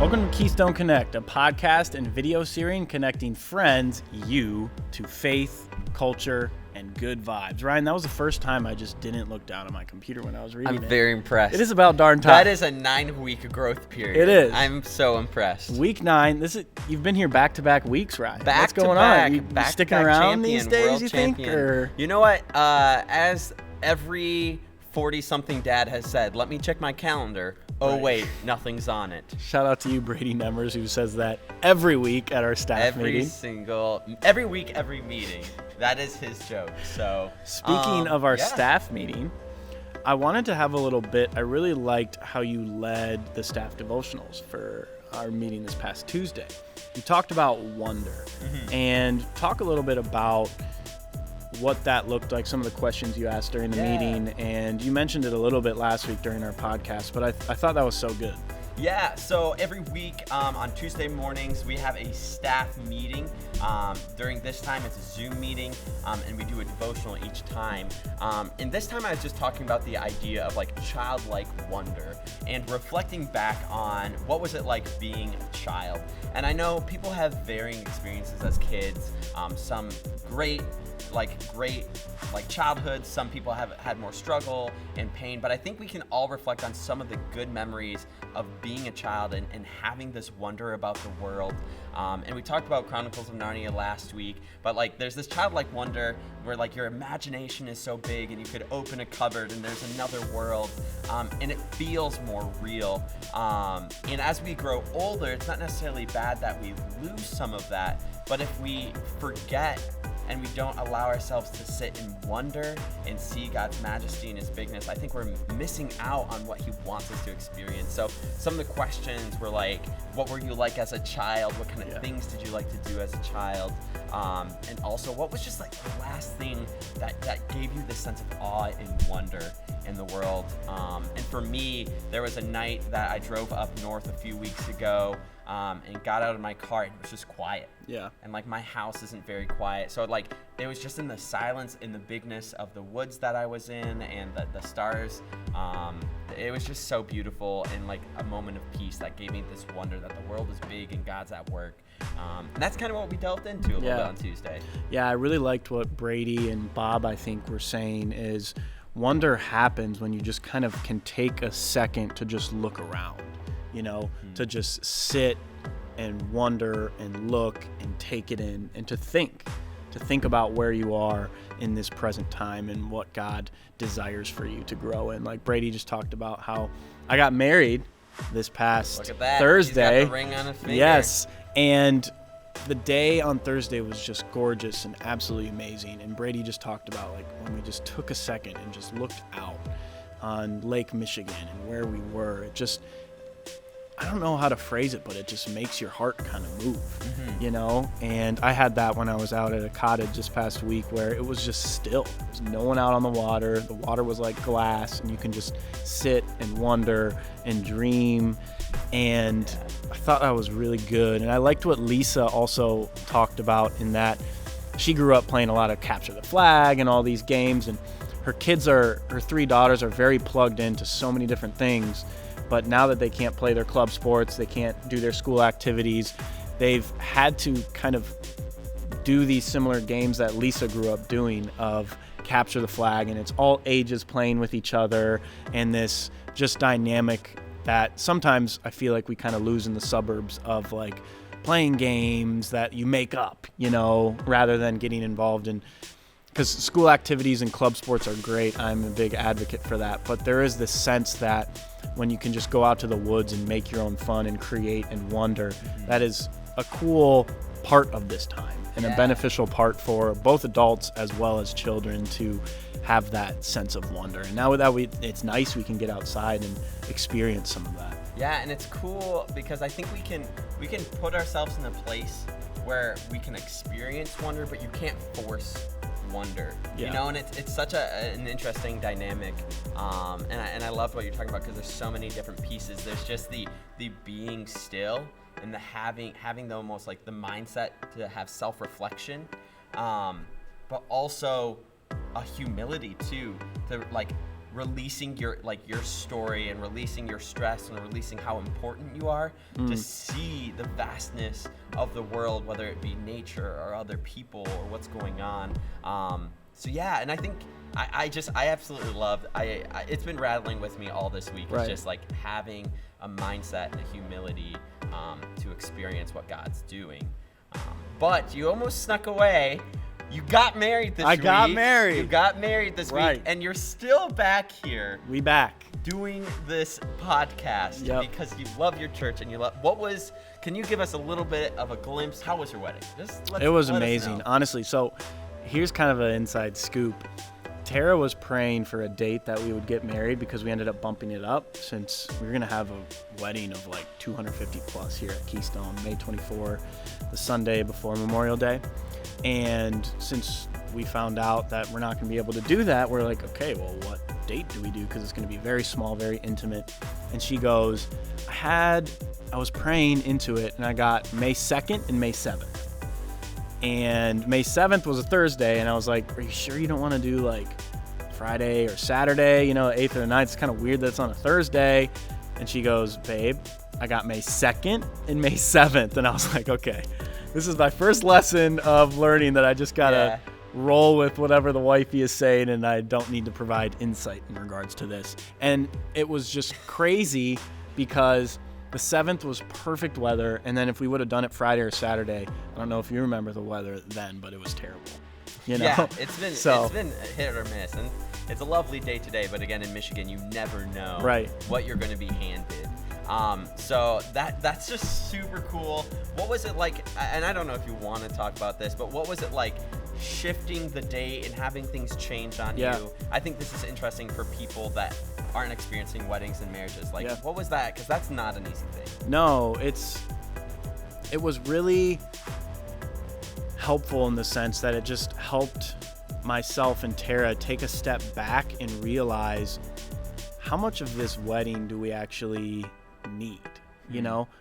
Welcome to Keystone Connect, a podcast and video series connecting friends, you, to faith, culture, and good vibes. Ryan, that was the first time I just didn't look down at my computer when I was reading it. I'm very impressed. It is about darn time. That is a 9-week growth period. It is. I'm so impressed. Week 9. You've been here back-to-back weeks, Ryan. What's going back, on? You sticking around these days, you think? Or? You know what? As every 40-something dad has said, let me check my calendar. Oh, wait, nothing's on it. Shout out to you, Brady Nemmers, who says that every week at our staff meeting. Every week, every meeting. That is his joke. So, speaking of our staff meeting, I wanted to have a little bit. I really liked how you led the staff devotionals for our meeting this past Tuesday. You talked about wonder and talk a little bit about what that looked like, some of the questions you asked during the meeting, and you mentioned it a little bit last week during our podcast, but I thought that was so good. Yeah, so every week on Tuesday mornings, we have a staff meeting. During this time, it's a Zoom meeting, and we do a devotional each time. And this time I was just talking about the idea of like childlike wonder and reflecting back on what was it like being a child. And I know people have varying experiences as kids, some great childhood. Some people have had more struggle and pain, but I think we can all reflect on some of the good memories of being a child and having this wonder about the world. And we talked about Chronicles of Narnia last week, but like there's this childlike wonder where like your imagination is so big and you could open a cupboard and there's another world, and it feels more real. And as we grow older, it's not necessarily bad that we lose some of that, but if we forget and we don't allow ourselves to sit and wonder and see God's majesty and his bigness, I think we're missing out on what he wants us to experience. So some of the questions were like, what were you like as a child? What kind of things did you like to do as a child? And also, what was just like the last thing that gave you this sense of awe and wonder in the world? And for me, there was a night that I drove up north a few weeks ago, and got out of my car and it was just quiet. Yeah. And like my house isn't very quiet. So like it was just in the silence, in the bigness of the woods that I was in and the stars. It was just so beautiful and like a moment of peace that gave me this wonder that the world is big and God's at work. And that's kind of what we delved into a little bit on Tuesday. Yeah, I really liked what Brady and Bob, I think, were saying is wonder happens when you just kind of can take a second to just look around. To just sit and wonder and look and take it in and to think about where you are in this present time and what God desires for you to grow in. Like Brady just talked about how I got married this past Look at that. Thursday. He's got the ring on his finger. Yes, and the day on Thursday was just gorgeous and absolutely amazing. And Brady just talked about like when we just took a second and just looked out on Lake Michigan and where we were. It just, I don't know how to phrase it, but it just makes your heart kind of move, And I had that when I was out at a cottage this past week where it was just still. There was no one out on the water. The water was like glass, and you can just sit and wonder and dream. And I thought that was really good. And I liked what Lisa also talked about in that she grew up playing a lot of Capture the Flag and all these games. And her 3 daughters are very plugged into so many different things. But now that they can't play their club sports, they can't do their school activities, they've had to kind of do these similar games that Lisa grew up doing of Capture the Flag, and it's all ages playing with each other, and this just dynamic that sometimes I feel like we kind of lose in the suburbs of like playing games that you make up, rather than getting involved in, because school activities and club sports are great. I'm a big advocate for that, but there is this sense that when you can just go out to the woods and make your own fun and create and wonder, that is a cool part of this time and a beneficial part for both adults as well as children to have that sense of wonder. And now with that, it's nice we can get outside and experience some of that. Yeah, and it's cool because I think we can put ourselves in a place where we can experience wonder, but you can't force wonder, and it's such an interesting dynamic, and I loved what you're talking about because there's so many different pieces. There's just the being still and the having the almost like the mindset to have self-reflection, but also a humility too, to like releasing your story and releasing your stress and releasing how important you are to see the vastness of the world, whether it be nature or other people or what's going on. So yeah, and I think I absolutely love. It's been rattling with me all this week. It's just like having a mindset and a humility to experience what God's doing. But you almost snuck away. You got married this week. I got married. You got married this week, and you're still back here. We back doing this podcast because you love your church and you love. Can you give us a little bit of a glimpse? How was your wedding? It was amazing, honestly. So here's kind of an inside scoop. Tara was praying for a date that we would get married because we ended up bumping it up since we were going to have a wedding of like 250 plus here at Keystone, May 24, the Sunday before Memorial Day. And since we found out that we're not going to be able to do that, we're like, okay, well, what date do we do? Because it's going to be very small, very intimate. And she goes, I was praying into it, and I got May 2nd and May 7th. And May 7th was a Thursday, and I was like, are you sure you don't want to do like Friday or Saturday? 8th or the 9th. It's kind of weird that it's on a Thursday. And she goes, babe, I got May 2nd and May 7th. And I was like, okay, this is my first lesson of learning that I just got to roll with whatever the wifey is saying, and I don't need to provide insight in regards to this. And it was just crazy because the 7th was perfect weather, and then if we would have done it Friday or Saturday, I don't know if you remember the weather then, but it was terrible. Yeah, it's been hit or miss, and it's a lovely day today, but again, in Michigan, you never know what you're going to be handed. So that's just super cool. What was it like, and I don't know if you want to talk about this, but what was it like shifting the date and having things change on you? I think this is interesting for people that aren't experiencing weddings and marriages. Like, what was that? Because that's not an easy thing. No, it was really helpful in the sense that it just helped myself and Tara take a step back and realize how much of this wedding do we actually need?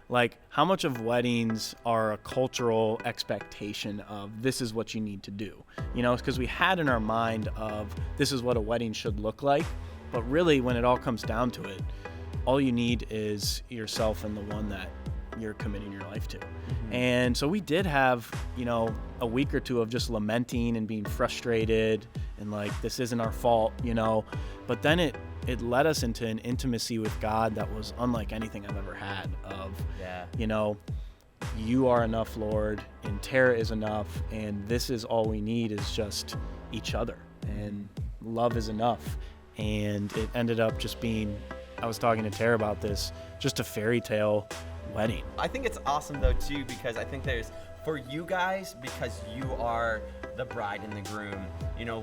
Like how much of weddings are a cultural expectation of this is what you need to do, because we had in our mind of this is what a wedding should look like. But really, when it all comes down to it, all you need is yourself and the one that you're committing your life to. And so we did have, a week or two of just lamenting and being frustrated and like, this isn't our fault, But then it led us into an intimacy with God that was unlike anything I've ever had of, you are enough, Lord, and Tara is enough, and this is all we need is just each other, and love is enough. And it ended up just being, I was talking to Tara about this, just a fairy tale wedding. I think it's awesome though too, because I think there's, for you guys, because you are the bride and the groom,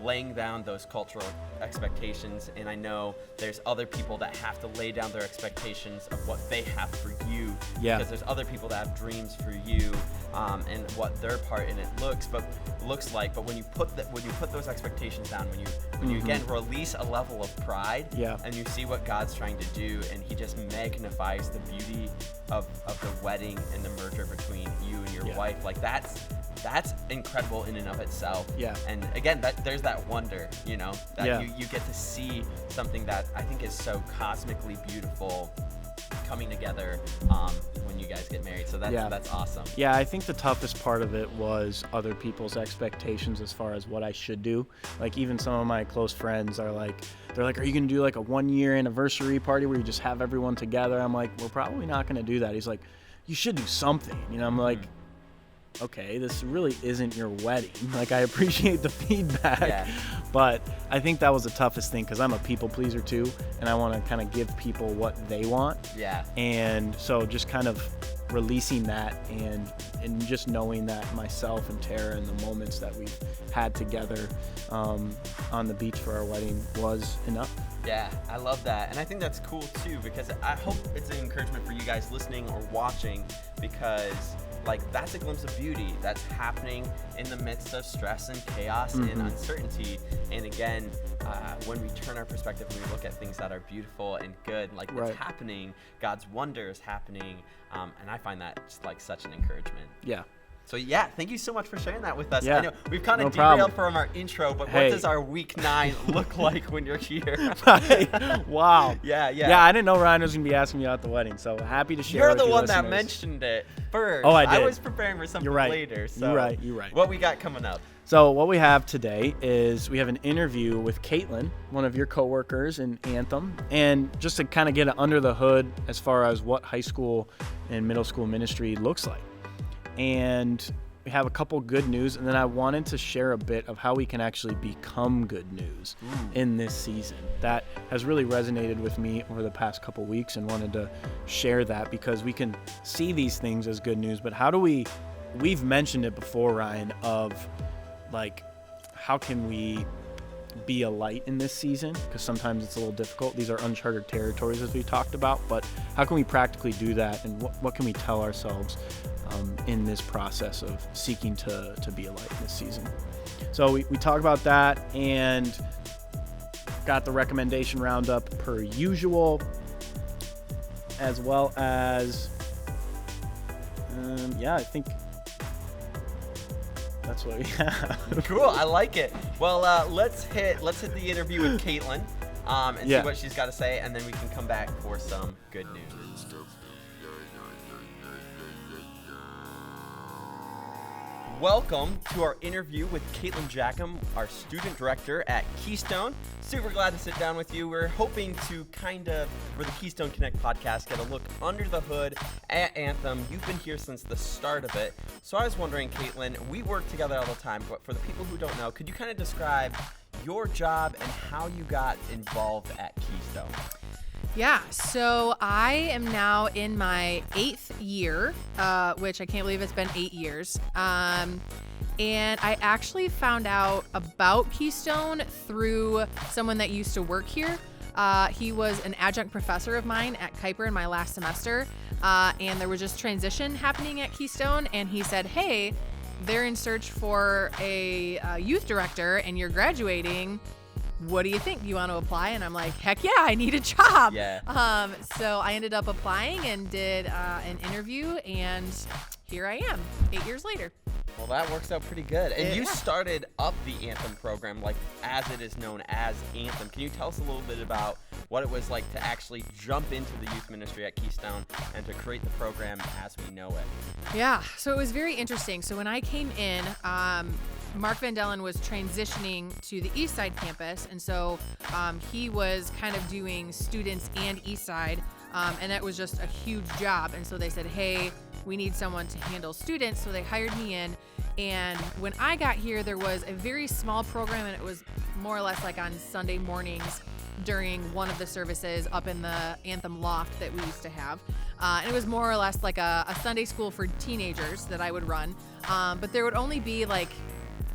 laying down those cultural expectations. And I know there's other people that have to lay down their expectations of what they have for you. Because there's other people that have dreams for you, and what their part in it looks like. But when you put those expectations down, when you again release a level of pride, and you see what God's trying to do, and He just magnifies the beauty of the wedding and the merger between you and your wife, like that's incredible in and of itself. And again, there's that wonder, that you get to see something that I think is so cosmically beautiful coming together when you guys get married. So that's awesome. Yeah, I think the toughest part of it was other people's expectations as far as what I should do. Like even some of my close friends are like, are you going to do like a 1-year anniversary party where you just have everyone together? I'm like, we're probably not going to do that. He's like, you should do something. I'm like, okay, this really isn't your wedding. Like, I appreciate the feedback, but I think that was the toughest thing because I'm a people pleaser too, and I want to kind of give people what they want. And so just kind of releasing that and just knowing that myself and Tara and the moments that we've had together on the beach for our wedding was enough. Yeah, I love that. And I think that's cool too, because I hope it's an encouragement for you guys listening or watching, because that's a glimpse of beauty that's happening in the midst of stress and chaos and uncertainty. And again, when we turn our perspective and we look at things that are beautiful and good, what's happening, God's wonder is happening. And I find that just such an encouragement. Yeah. So yeah, thank you so much for sharing that with us. Yeah, I know we've kind of no derailed problem. from our intro, but Hey. what does our week 9 look like when you're here? Wow. Yeah. Yeah, I didn't know Ryan was going to be asking me about the wedding, so happy to share You're with the you one that listeners. mentioned it first. Oh, I did. I was preparing for something You're right. later. So You're right. What we got coming up? So what we have today is we have an interview with Caitlyn, one of your coworkers in Anthem, and just to kind of get under the hood as far as what high school and middle school ministry looks like. And we have a couple good news, and then I wanted to share a bit of how we can actually become good news in this season. That has really resonated with me over the past couple weeks, and wanted to share that because we can see these things as good news, but how do we've mentioned it before, Ryan, of like, how can we be a light in this season? Because sometimes it's a little difficult. These are uncharted territories, as we talked about, but how can we practically do that, and what can we tell ourselves in this process of seeking to be a light in this season? So we talk about that, and got the recommendation roundup per usual, as well as I think that's what we have. Cool, I like it. Well, let's hit the interview with Caitlyn and see what she's got to say, and then we can come back for some good news. Welcome to our interview with Caitlyn Jachim, our student director at Keystone. Super glad to sit down with you. We're hoping to for the Keystone Connect podcast, get a look under the hood at Anthem. You've been here since the start of it. So I was wondering, Caitlyn, we work together all the time, but for the people who don't know, could you kind of describe your job and how you got involved at Keystone? Yeah, so I am now in my 8th year, which I can't believe it's been 8 years. And I actually found out about Keystone through someone that used to work here. He was an adjunct professor of mine at Kuiper in my last semester, and there was just transition happening at Keystone, and he said, hey, they're in search for a youth director, and you're graduating. What do you think? You want to apply? And I'm like, heck yeah, I need a job. Yeah. So I ended up applying and did an interview, and here I am 8 years later. Well, that works out pretty good. And you started up the Anthem program, like as it is known as Anthem. Can you tell us a little bit about what it was like to actually jump into the youth ministry at Keystone and to create the program as we know it? Yeah, so it was very interesting. So when I came in, Mark Van Dellen was transitioning to the East Side campus, and so he was kind of doing students and East Side, and that was just a huge job. And so they said, hey, we need someone to handle students, so they hired me in. And when I got here, there was a very small program, and it was more or less like on Sunday mornings during one of the services up in the Anthem loft that we used to have. And it was more or less like a Sunday school for teenagers that I would run, but there would only be like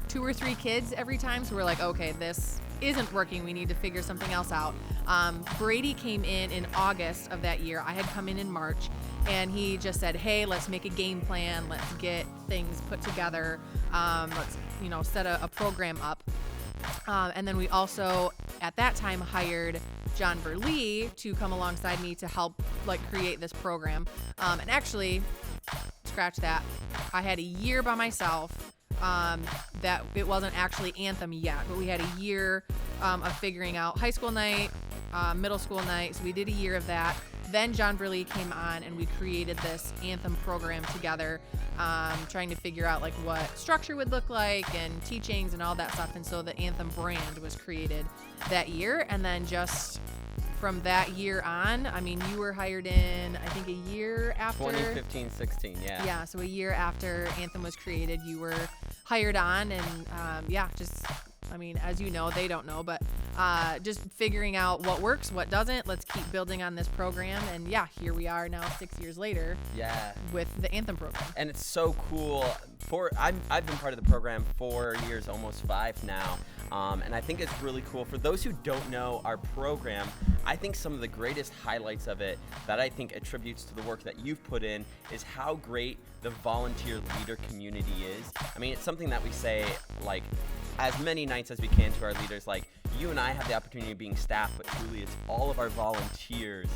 2 or 3 kids every time, so we're like, okay, this isn't working, we need to figure something else out. Brady came in August of that year. I had come in March, and he just said, hey, let's make a game plan, let's get things put together, let's set a program up. And then we also at that time hired John Burley to come alongside me to help create this program. And actually, scratch that, I had a year by myself. That it wasn't actually Anthem yet, but we had a year of figuring out high school night, middle school night. So we did a year of that. Then John Burley came on, and we created this Anthem program together, trying to figure out what structure would look like and teachings and all that stuff. And so the Anthem brand was created that year. And then just from that year on, I mean, you were hired in, I think, a year after. 2015-16, yeah. Yeah, so a year after Anthem was created, you were hired on, and as you know, they don't know, but just figuring out what works, what doesn't. Let's keep building on this program, and here we are now 6 years later. Yeah. With the Anthem program. And it's so cool. I've been part of the program 4 years, almost 5 now. And I think it's really cool. For those who don't know our program, I think some of the greatest highlights of it that I think attributes to the work that you've put in is how great the volunteer leader community is. I mean, it's something that we say, as many nights as we can to our leaders, you and I have the opportunity of being staff, but truly it's all of our volunteers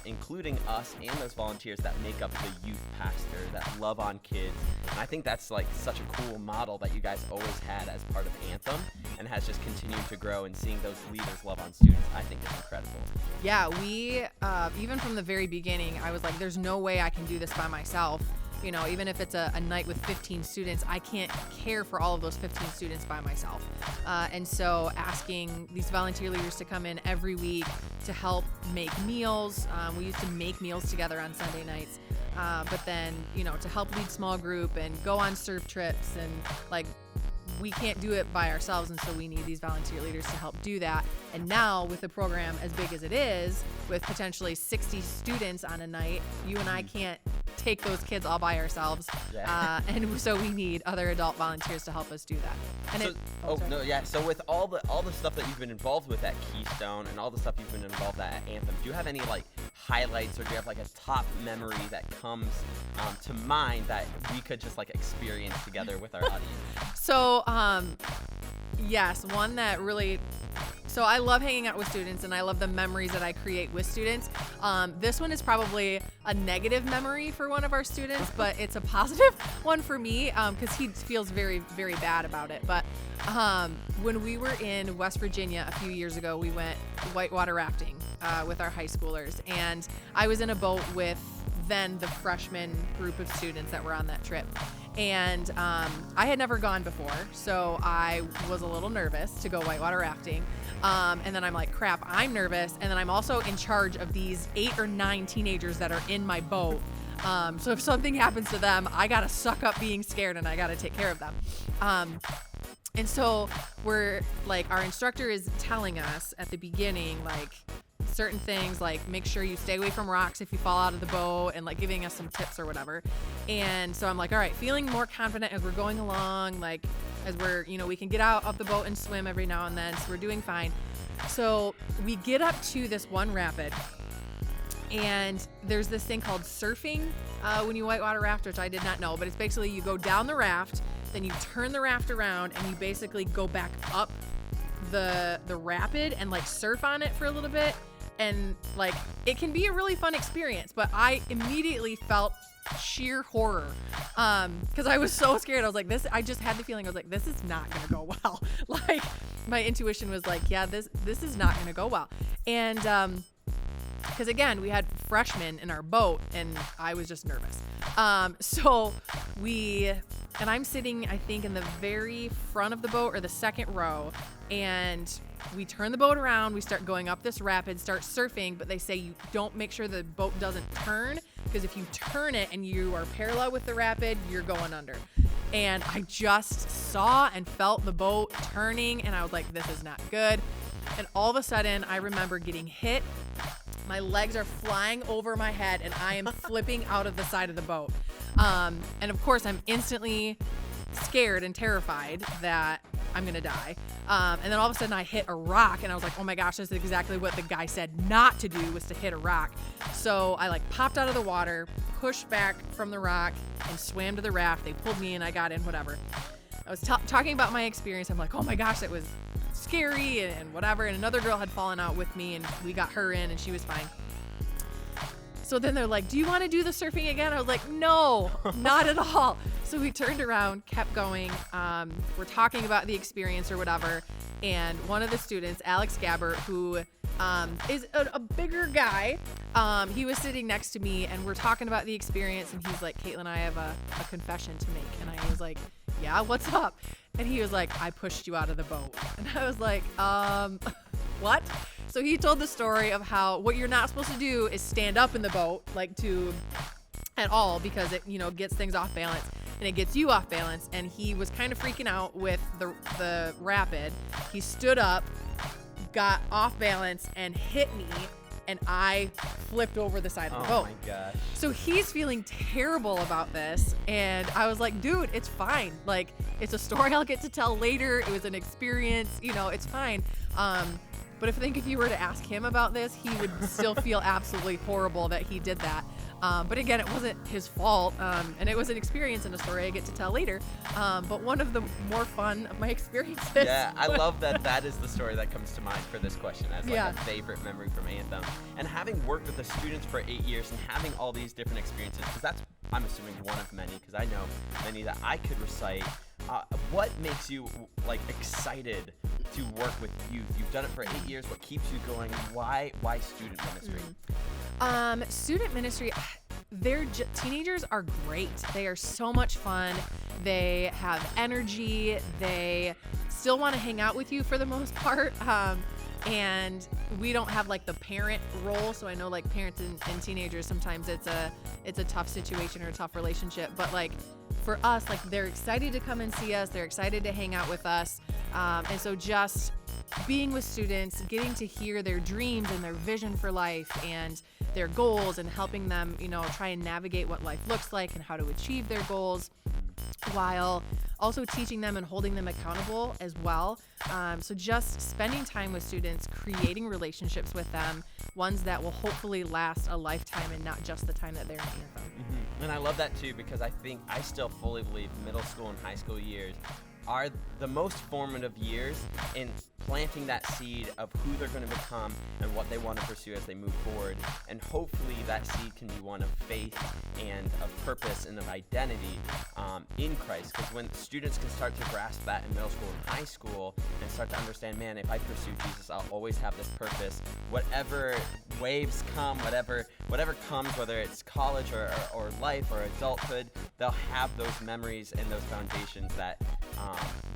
including us and those volunteers that make up the youth pastor that love on kids. And I think that's like such a cool model that you guys always had as part of Anthem, and has just continued to grow, and seeing those leaders love on students, I think is incredible. Yeah, we, even from the very beginning, I was like, there's no way I can do this by myself. You know, even if it's a night with 15 students, I can't care for all of those 15 students by myself. And so asking these volunteer leaders to come in every week to help make meals. We used to make meals together on Sunday nights. But then, you know, to help lead small group and go on surf trips, and like, we can't do it by ourselves, and so we need these volunteer leaders to help do that. And now with the program as big as it is, with potentially 60 students on a night, you and I can't take those kids all by ourselves. Yeah. And so we need other adult volunteers to help us do that. And So with all the stuff that you've been involved with at Keystone, and all the stuff you've been involved at Anthem, do you have any like highlights, or do you have like a top memory that comes to mind that we could just like experience together with our audience? So, yes, one that really, so I love hanging out with students, and I love the memories that I create with students. This one is probably a negative memory for one of our students, but it's a positive one for me, because he feels very, very bad about it. But when we were in West Virginia a few years ago, we went whitewater rafting with our high schoolers, and I was in a boat with then the freshman group of students that were on that trip. And I had never gone before, so I was a little nervous to go whitewater rafting. And then I'm like, crap, I'm nervous. And then I'm also in charge of these 8 or 9 teenagers that are in my boat. So if something happens to them, I gotta suck up being scared, and I gotta take care of them. And so we're like, our instructor is telling us at the beginning, like, certain things, like make sure you stay away from rocks if you fall out of the boat, and like giving us some tips or whatever. And so I'm like, all right, feeling more confident as we're going along, like as we're, you know, we can get out of the boat and swim every now and then, so we're doing fine. So we get up to this one rapid, and there's this thing called surfing when you whitewater raft, which I did not know, but it's basically you go down the raft, then you turn the raft around, and you basically go back up the rapid and like surf on it for a little bit. And like, it can be a really fun experience, but I immediately felt sheer horror, because I was so scared. I was like, I just had the feeling, I was like, this is not gonna go well. Like, my intuition was like, yeah, this is not gonna go well. And because again, we had freshmen in our boat, and I was just nervous. And I'm sitting, I think, in the very front of the boat, or the second row, and we turn the boat around, we start going up this rapid, start surfing, but they say you don't make sure the boat doesn't turn, because if you turn it and you are parallel with the rapid, you're going under. And I just saw and felt the boat turning, and I was like, this is not good. And all of a sudden, I remember getting hit. My legs are flying over my head, and I am flipping out of the side of the boat. And of course, I'm instantly scared and terrified that I'm gonna die. And then all of a sudden I hit a rock, and I was like, oh my gosh, this is exactly what the guy said not to do, was to hit a rock. So I like popped out of the water, pushed back from the rock, and swam to the raft. They pulled me in, I got in, whatever. I was talking about my experience. I'm like, oh my gosh, that was scary and whatever. And another girl had fallen out with me, and we got her in, and she was fine. So then they're like, do you want to do the surfing again? I was like, no, not at all. So we turned around, kept going. We're talking about the experience or whatever. And one of the students, Alex Gabbert, who is a bigger guy, he was sitting next to me, and we're talking about the experience. And he's like, Caitlyn, I have a confession to make. And I was like, yeah, what's up? And he was like, I pushed you out of the boat. And I was like, what? So he told the story of how what you're not supposed to do is stand up in the boat, like at all, because it, you know, gets things off balance, and it gets you off balance. And he was kind of freaking out with the rapid. He stood up, got off balance, and hit me, and I flipped over the side of the boat. Oh my gosh. So he's feeling terrible about this, and I was like, dude, it's fine. Like, it's a story I'll get to tell later. It was an experience, you know, it's fine. But if you were to ask him about this, he would still feel absolutely horrible that he did that. But again, it wasn't his fault, and it was an experience and a story I get to tell later. But one of the more fun of my experiences. Yeah, I love that is the story that comes to mind for this question as like a favorite memory from Anthem. And having worked with the students for 8 years and having all these different experiences, because that's, I'm assuming, one of many, because I know many that I could recite. What makes you like excited to work with youth? You've done it for 8 years. What keeps you going? Why student ministry? Student ministry, teenagers are great. They are so much fun. They have energy. They still want to hang out with you for the most part. And we don't have like the parent role. So I know like parents and teenagers, sometimes it's a tough situation or a tough relationship. But like for us, like they're excited to come and see us. They're excited to hang out with us. And so just being with students, getting to hear their dreams and their vision for life and their goals, and helping them, try and navigate what life looks like and how to achieve their goals, while also teaching them and holding them accountable as well. So just spending time with students, creating relationships with them, ones that will hopefully last a lifetime and not just the time that they're in Anthem. Mm-hmm. And I love that too, because I still fully believe middle school and high school years are the most formative years in planting that seed of who they're going to become and what they want to pursue as they move forward. And hopefully that seed can be one of faith and of purpose and of identity in Christ. Because when students can start to grasp that in middle school and high school and start to understand, man, if I pursue Jesus, I'll always have this purpose. Whatever waves come, whatever comes, whether it's college or life or adulthood, they'll have those memories and those foundations that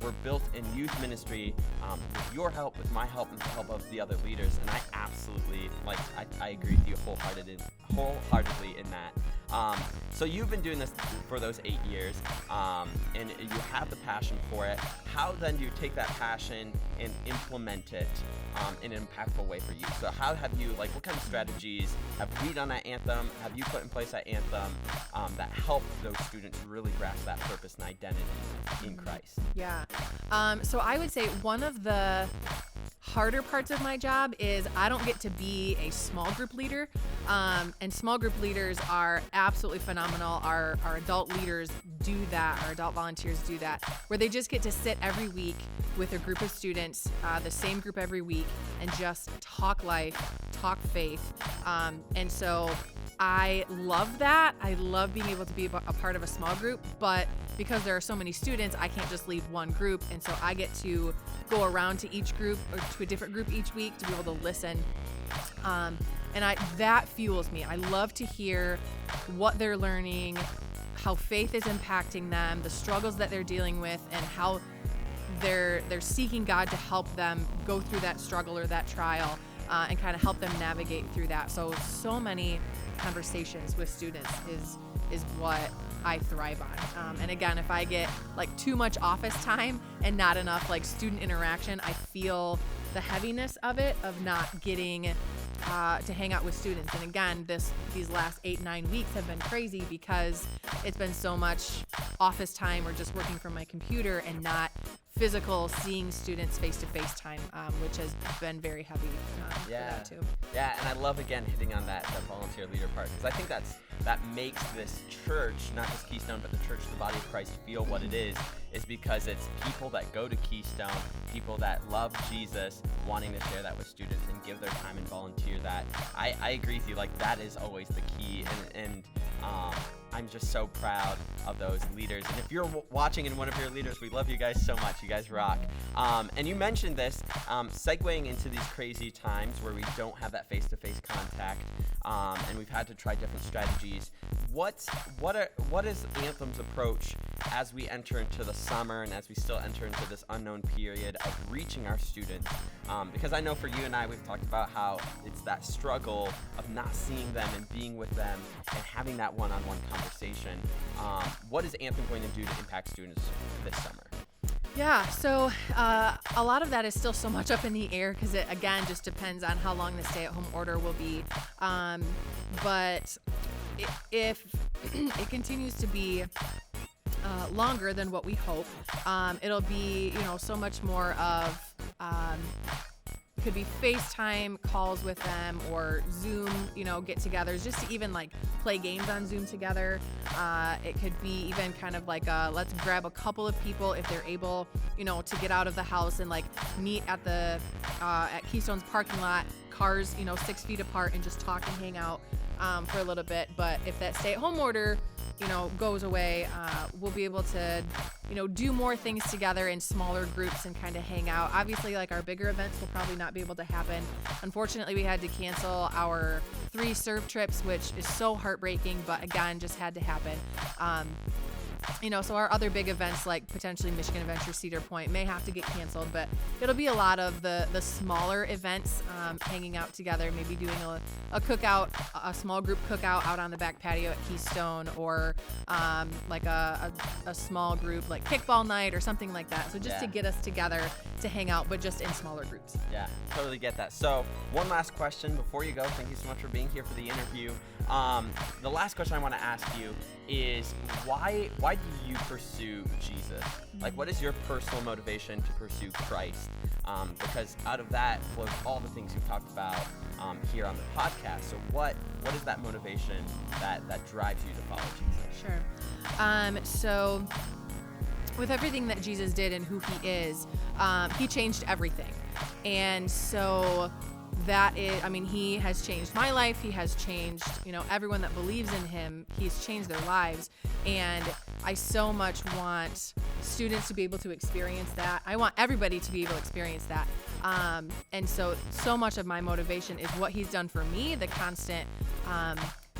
were built in youth ministry with your help, with my help, and the help of the other leaders. And I absolutely, I agree with you wholeheartedly in that. So you've been doing this for those 8 years, and you have the passion for it. How then do you take that passion and implement it in an impactful way for you? So how have you, what kind of strategies have we done at Anthem, have you put in place at Anthem that help those students really grasp that purpose and identity in Christ? Yeah. So I would say one of the harder parts of my job is I don't get to be a small group leader. And small group leaders are absolutely phenomenal. Our adult leaders do that. Our adult volunteers do that, where they just get to sit every week with a group of students, the same group every week, and just talk life, talk faith. And so I love that. I love being able to be a part of a small group, but because there are so many students, I can't just leave one group. And so I get to go around to each group or to a different group each week to be able to listen. And that fuels me. I love to hear what they're learning, how faith is impacting them, the struggles that they're dealing with, and how they're seeking God to help them go through that struggle or that trial, and kind of help them navigate through that. So many conversations with students is what I thrive on. And again, if I get too much office time and not enough student interaction, I feel the heaviness of it, of not getting to hang out with students. And again, these last 8-9 weeks have been crazy because it's been so much office time or just working from my computer and not physical seeing students face-to-face time, which has been very heavy for that too. Yeah, and I love, again, hitting on that volunteer leader part, because I think that makes this church, not just Keystone, but the church, the body of Christ, feel what it is because it's people that go to Keystone, people that love Jesus, wanting to share that with students and give their time and volunteer that. I agree with you, that is always the key, and I'm just so proud of those leaders. And if you're watching and one of your leaders, we love you guys so much. You guys rock. And you mentioned this, segueing into these crazy times where we don't have that face-to-face contact, and we've had to try different strategies. What is Anthem's approach as we enter into the summer and as we still enter into this unknown period of reaching our students? Because I know for you and I, we've talked about how it's that struggle of not seeing them and being with them and having that one-on-one conversation. What is Anthem going to do to impact students this summer? Yeah, so a lot of that is still so much up in the air because it, again, just depends on how long the stay-at-home order will be. But if it continues to be longer than what we hope, it'll be, so much more of could be FaceTime calls with them or Zoom, get-togethers, just to even like play games on Zoom together. It could be even kind of like let's grab a couple of people if they're able, to get out of the house and like meet at the at Keystone's parking lot, cars, 6 feet apart, and just talk and hang out for a little bit. But if that stay-at-home order, goes away, we'll be able to, do more things together in smaller groups and kind of hang out. Obviously, like our bigger events will probably not be able to happen. Unfortunately, we had to cancel our 3 surf trips, which is so heartbreaking, but again, just had to happen. So our other big events like potentially Michigan Adventure, Cedar Point may have to get canceled, but it'll be a lot of the smaller events, hanging out together, maybe doing a cookout, a small group cookout out on the back patio at Keystone, or like a small group like kickball night or something like that. So just to get us together to hang out, but just in smaller groups. Yeah, totally get that. So one last question before you go. Thank you so much for being here for the interview. The last question I want to ask you is why do you pursue Jesus? Like, what is your personal motivation to pursue Christ? Because out of that flows all the things you've talked about here on the podcast. So what is that motivation that drives you to follow Jesus? Sure. So with everything that Jesus did and who he is, he changed everything. And so that is, he has changed my life. He has changed, everyone that believes in him. He's changed their lives. And I so much want students to be able to experience that. I want everybody to be able to experience that. And so much of my motivation is what he's done for me, the constant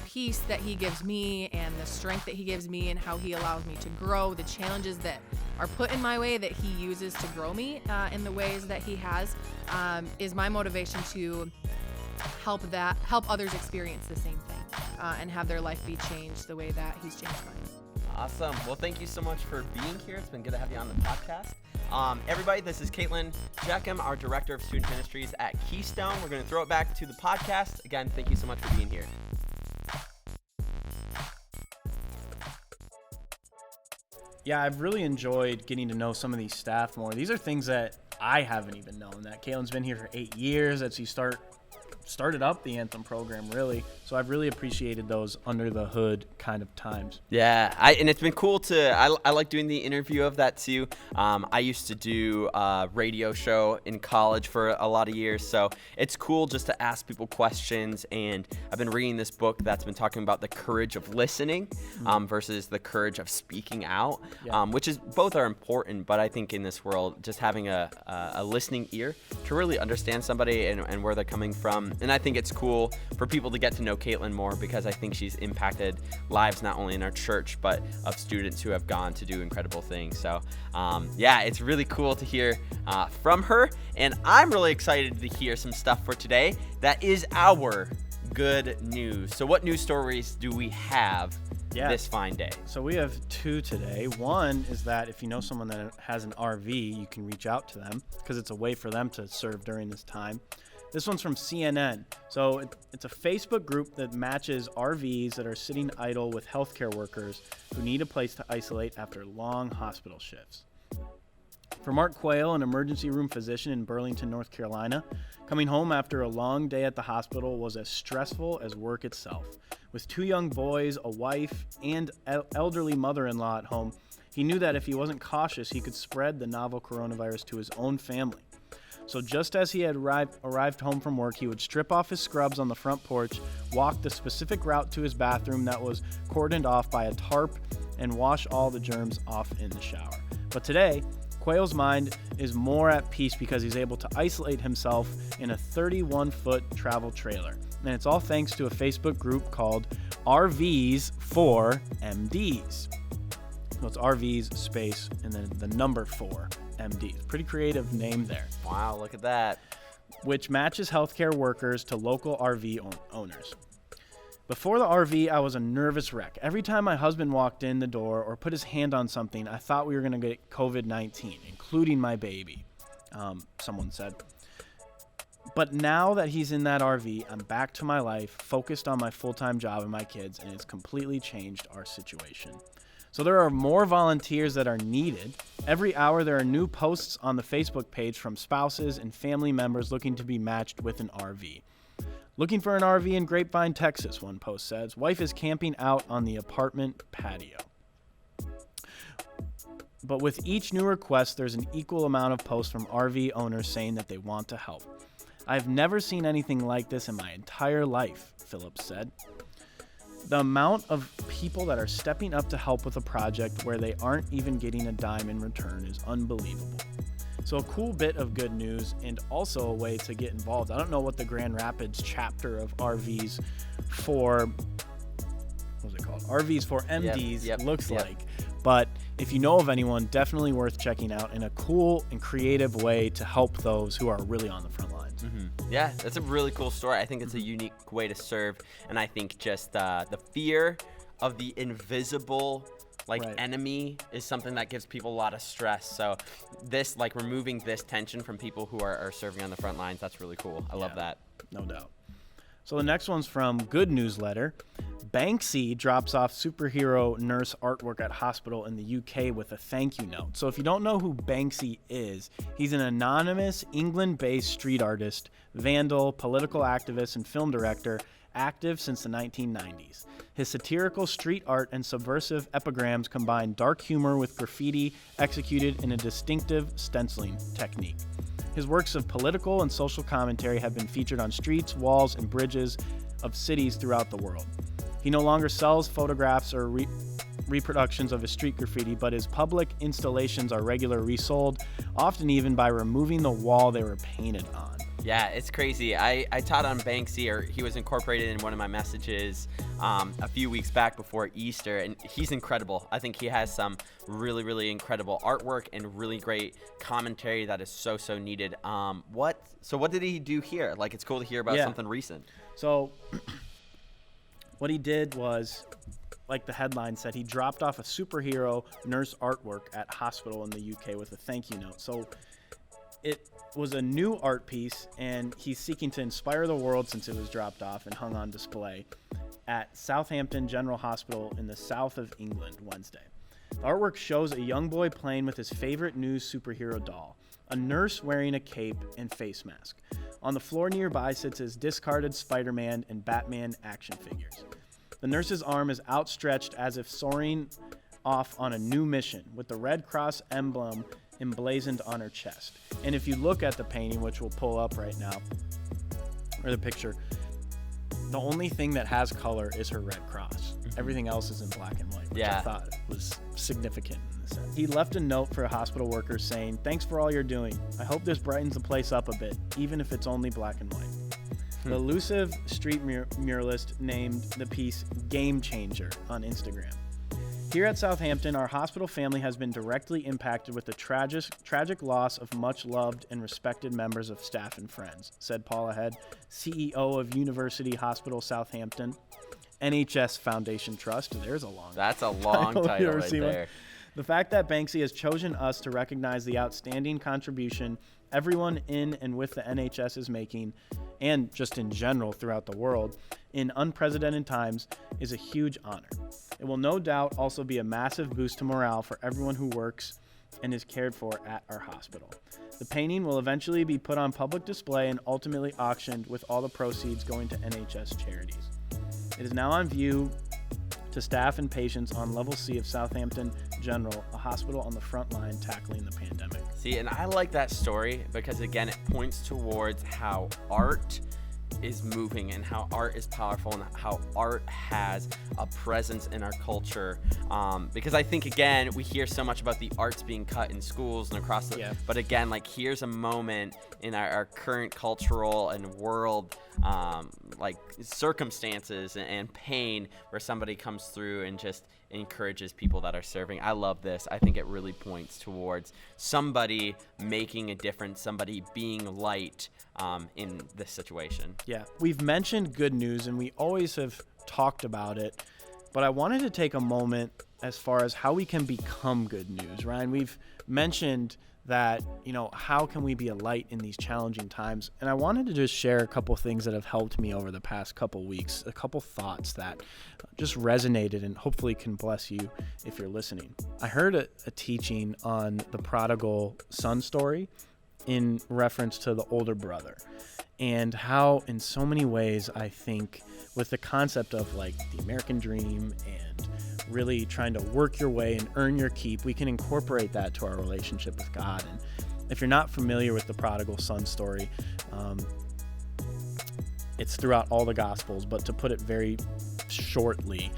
peace that he gives me and the strength that he gives me and how he allows me to grow, the challenges that are put in my way that he uses to grow me in the ways that he has, is my motivation to help others experience the same thing and have their life be changed the way that he's changed mine. Awesome. Well, thank you so much for being here. It's been good to have you on the podcast. Everybody, this is Caitlyn, Jachim, our Director of Student Ministries at Keystone. We're going to throw it back to the podcast. Again, thank you so much for being here. Yeah, I've really enjoyed getting to know some of these staff more. These are things that I haven't even known. That Caitlyn's been here for 8 years. That she started up the Anthem program, really. So I've really appreciated those under the hood kind of times. Yeah, and it's been cool I like doing the interview of that too. I used to do a radio show in college for a lot of years, so it's cool just to ask people questions. And I've been reading this book that's been talking about the courage of listening versus the courage of speaking out, which is both are important, but I think in this world, just having a listening ear to really understand somebody and where they're coming from. And I think it's cool for people to get to know Caitlyn more, because I think she's impacted lives not only in our church, but of students who have gone to do incredible things. So it's really cool to hear from her. And I'm really excited to hear some stuff for today. That is our good news. So what news stories do we have this fine day? So we have 2 today. One is that if you know someone that has an RV, you can reach out to them because it's a way for them to serve during this time. This one's from CNN. So it's a Facebook group that matches RVs that are sitting idle with healthcare workers who need a place to isolate after long hospital shifts. For Mark Quayle, an emergency room physician in Burlington, North Carolina, coming home after a long day at the hospital was as stressful as work itself. With 2 young boys, a wife, and elderly mother-in-law at home, he knew that if he wasn't cautious, he could spread the novel coronavirus to his own family. So just as he had arrived home from work, he would strip off his scrubs on the front porch, walk the specific route to his bathroom that was cordoned off by a tarp, and wash all the germs off in the shower. But today, Quayle's mind is more at peace because he's able to isolate himself in a 31-foot travel trailer. And it's all thanks to a Facebook group called RVs for MDs. So it's RVs space and then the number 4 MDs. Pretty creative name there. Wow, look at that. Which matches healthcare workers to local RV owners. Before the RV, I was a nervous wreck. Every time my husband walked in the door or put his hand on something, I thought we were going to get COVID-19, including my baby, someone said. But now that he's in that RV, I'm back to my life, focused on my full-time job and my kids, and it's completely changed our situation. So there are more volunteers that are needed. Every hour there are new posts on the Facebook page from spouses and family members looking to be matched with an RV. Looking for an RV in Grapevine, Texas, one post says. Wife is camping out on the apartment patio. But with each new request, there's an equal amount of posts from RV owners saying that they want to help. I've never seen anything like this in my entire life, Phillips said. The amount of people that are stepping up to help with a project where they aren't even getting a dime in return is unbelievable. So a cool bit of good news and also a way to get involved. I don't know what the Grand Rapids chapter of RVs for, what's it called? RVs for MDs looks like. But if you know of anyone, definitely worth checking out in a cool and creative way to help those who are really on the front lines. Mm-hmm. Yeah, that's a really cool story. I think it's a unique way to serve. And I think just the fear of the invisible enemy is something that gives people a lot of stress. So this, removing this tension from people who are serving on the front lines, that's really cool. I love that. No doubt. So the next one's from Good Newsletter. Banksy drops off superhero nurse artwork at hospital in the UK with a thank you note. So if you don't know who Banksy is, he's an anonymous England-based street artist, vandal, political activist, and film director, active since the 1990s. His satirical street art and subversive epigrams combine dark humor with graffiti executed in a distinctive stenciling technique. His works of political and social commentary have been featured on streets, walls, and bridges of cities throughout the world. He no longer sells photographs or reproductions of his street graffiti, but his public installations are regularly resold, often even by removing the wall they were painted on. Yeah, it's crazy. I taught on Banksy, or he was incorporated in one of my messages a few weeks back before Easter, and he's incredible. I think he has some really, really incredible artwork and really great commentary that is so needed. What did he do here? It's cool to hear about something recent. So what he did was, like the headline said, he dropped off a superhero nurse artwork at hospital in the UK with a thank you note. So it was a new art piece, and he's seeking to inspire the world since it was dropped off and hung on display at Southampton General Hospital in the south of England Wednesday. The artwork shows a young boy playing with his favorite new superhero doll, a nurse wearing a cape and face mask. On the floor nearby sits his discarded Spider-Man and Batman action figures. The nurse's arm is outstretched as if soaring off on a new mission, with the Red Cross emblem emblazoned on her chest. And if you look at the painting, which we'll pull up right now, or the picture, the only thing that has color is her Red Cross. Everything else is in black and white, which I thought was significant in the sense. He left a note for hospital workers saying, "Thanks for all you're doing. I hope this brightens the place up a bit, even if it's only black and white." The elusive street muralist named the piece Game Changer on Instagram. Here at Southampton, our hospital family has been directly impacted with the tragic loss of much-loved and respected members of staff and friends, said Paula Head, CEO of University Hospital Southampton, NHS Foundation Trust. There's a long That's a long title right there. The fact that Banksy has chosen us to recognize the outstanding contribution everyone in and with the NHS is making, and just in general throughout the world, in unprecedented times is a huge honor. It will no doubt also be a massive boost to morale for everyone who works and is cared for at our hospital. The painting will eventually be put on public display and ultimately auctioned, with all the proceeds going to NHS charities. It is now on view to staff and patients on Level C of Southampton General, a hospital on the front line tackling the pandemic. See, and I like that story because, again, it points towards how art is moving and how art is powerful and how art has a presence in our culture. Because I think, again, we hear so much about the arts being cut in schools and across the, but again, here's a moment in our current cultural and world circumstances and pain where somebody comes through and just encourages people that are serving. I love this. I think it really points towards somebody making a difference, somebody being light in this situation. Yeah, we've mentioned Good News, and we always have talked about it, but I wanted to take a moment as far as how we can become Good News. Ryan, we've mentioned that, how can we be a light in these challenging times? And I wanted to just share a couple things that have helped me over the past couple weeks, a couple thoughts that just resonated and hopefully can bless you if you're listening. I heard a teaching on the prodigal son story in reference to the older brother, and how in so many ways I think with the concept of like the American dream and really trying to work your way and earn your keep, we can incorporate that to our relationship with God. And if you're not familiar with the prodigal son story, it's throughout all the Gospels, but to put it very shortly,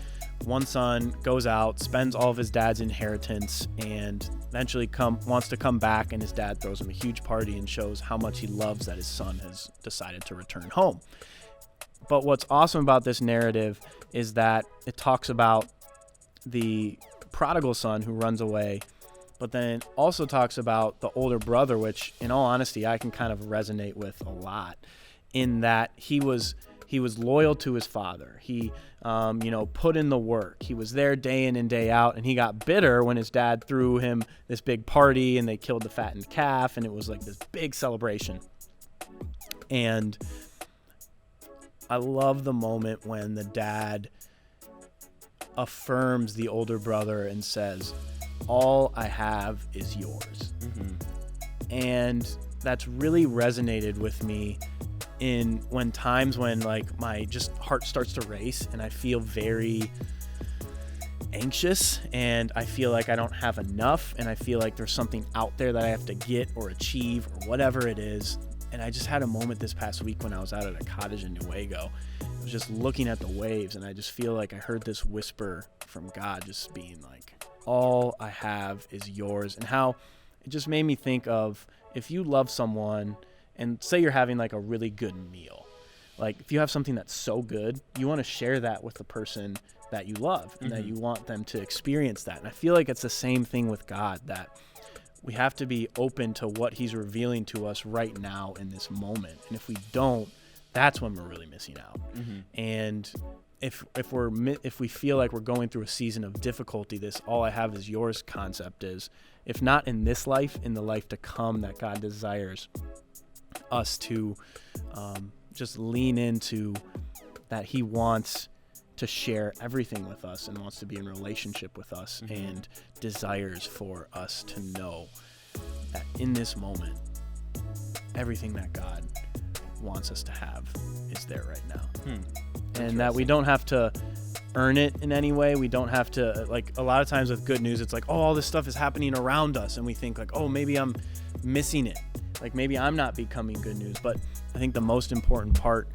one son goes out, spends all of his dad's inheritance, and eventually wants to come back, and his dad throws him a huge party and shows how much he loves that his son has decided to return home. But what's awesome about this narrative is that it talks about the prodigal son who runs away, but then it also talks about the older brother, which in all honesty I can kind of resonate with a lot, in that he was loyal to his father. He put in the work. He was there day in and day out, and he got bitter when his dad threw him this big party and they killed the fattened calf, and it was like this big celebration. And I love the moment when the dad affirms the older brother and says, "All I have is yours." Mm-hmm. And that's really resonated with me when times when like my just heart starts to race and I feel very anxious and I feel like I don't have enough and I feel like there's something out there that I have to get or achieve or whatever it is. And I just had a moment this past week when I was out at a cottage in Newaygo. I was just looking at the waves and I just feel like I heard this whisper from God just being like, "All I have is yours." And how it just made me think of, if you love someone and say you're having like a really good meal, like if you have something that's so good, you want to share that with the person that you love and that you want them to experience that. And I feel like it's the same thing with God, that we have to be open to what he's revealing to us right now in this moment. And if we don't, that's when we're really missing out. Mm-hmm. And if we feel like we're going through a season of difficulty, this "all I have is yours" concept is, if not in this life, in the life to come, that God desires us to just lean into, that he wants to share everything with us and wants to be in relationship with us, and desires for us to know that in this moment, everything that God wants us to have is there right now. And that we don't have to earn it in any way. We don't have to, like a lot of times with good news, it's like, oh, all this stuff is happening around us, and we think like, oh, maybe I'm missing it. Like maybe I'm not becoming good news. But I think the most important part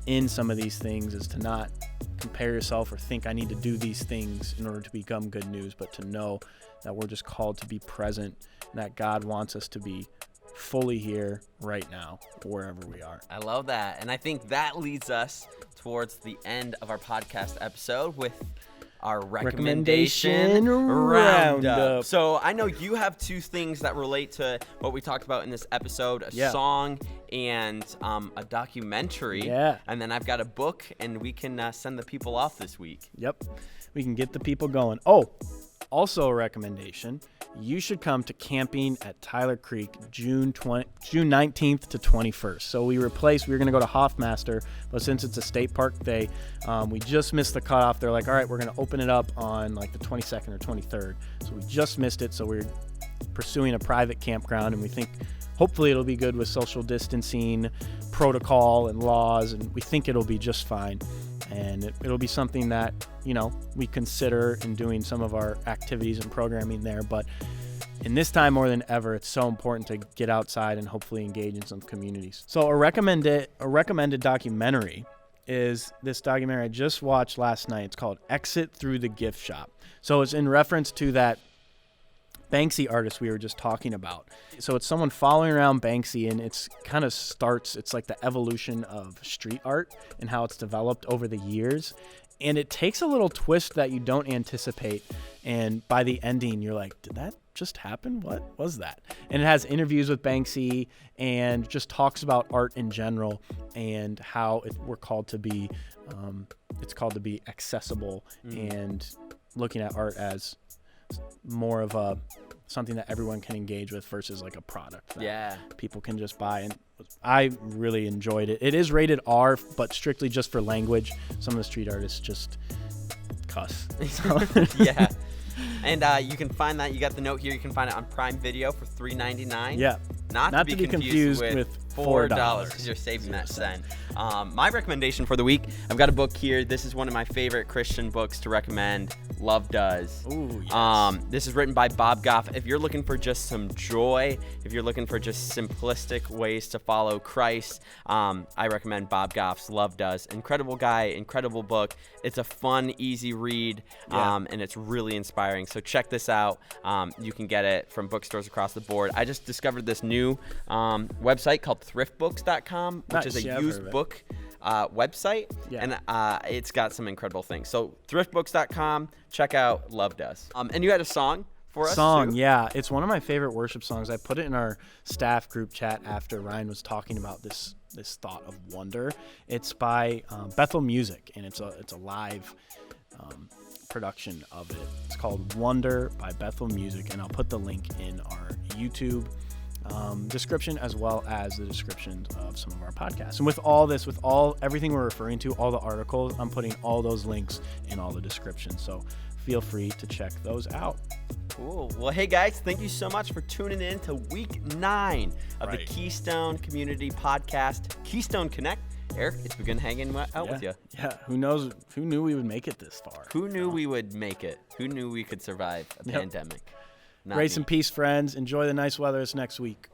in some of these things is to not compare yourself or think I need to do these things in order to become good news, but to know that we're just called to be present and that God wants us to be fully here right now, wherever we are. I love that. And I think that leads us towards the end of our podcast episode with our recommendation roundup. So I know you have two things that relate to what we talked about in this episode, a song and a documentary. Yeah. And then I've got a book, and we can send the people off this week. Yep. We can get the people going. Oh, also a recommendation. You should come to camping at Tyler Creek June 19th to 21st. So we were going to go to Hoffmaster, but since it's a state park day, we just missed the cutoff. They're like, all right, we're going to open it up on like the 22nd or 23rd. So we just missed it. So we're pursuing a private campground, and we think hopefully it'll be good with social distancing protocol and laws, and we think it'll be just fine. And it'll be something that, we consider in doing some of our activities and programming there. But in this time more than ever, it's so important to get outside and hopefully engage in some communities. So a recommended documentary is this documentary I just watched last night. It's called Exit Through the Gift Shop. So it's in reference to that Banksy artist we were just talking about. So it's someone following around Banksy, and it's like the evolution of street art and how it's developed over the years. And it takes a little twist that you don't anticipate. And by the ending, you're like, did that just happen? What was that? And it has interviews with Banksy and just talks about art in general and how we're called to be, it's called to be accessible and looking at art as more of a something that everyone can engage with versus like a product that people can just buy. And I really enjoyed it. It is rated R, but strictly just for language. Some of the street artists just cuss. So. Yeah. And you can find that. You got the note here. You can find it on Prime Video for $3.99. Yeah. Not to be confused with $4 because you're saving that cent. My recommendation for the week, I've got a book here. This is one of my favorite Christian books to recommend. Love Does. Ooh, yes. This is written by Bob Goff. If you're looking for just some joy, if you're looking for just simplistic ways to follow Christ, I recommend Bob Goff's Love Does. Incredible guy, incredible book. It's a fun, easy read, and it's really inspiring. So check this out. You can get it from bookstores across the board. I just discovered this new website called thriftbooks.com, which is a used book website, and it's got some incredible things. So thriftbooks.com, check out Love Does. And you had a song for us too? Yeah, it's one of my favorite worship songs. I put it in our staff group chat after Ryan was talking about this thought of wonder. It's by Bethel Music, and it's a live production of it. It's called Wonder by Bethel Music, and I'll put the link in our YouTube description as well as the description of some of our podcasts. And with all this, everything we're referring to, all the articles, I'm putting all those links in all the descriptions. So feel free to check those out. Cool. Well, hey guys, thank you so much for tuning in to week 9 of the Keystone Community Podcast, Keystone Connect. Eric, it's been good hanging out with you. Yeah. Who knew we would make it this far? Who knew we would make it? Who knew we could survive a pandemic? Grace and peace, friends. Enjoy the nice weather this next week.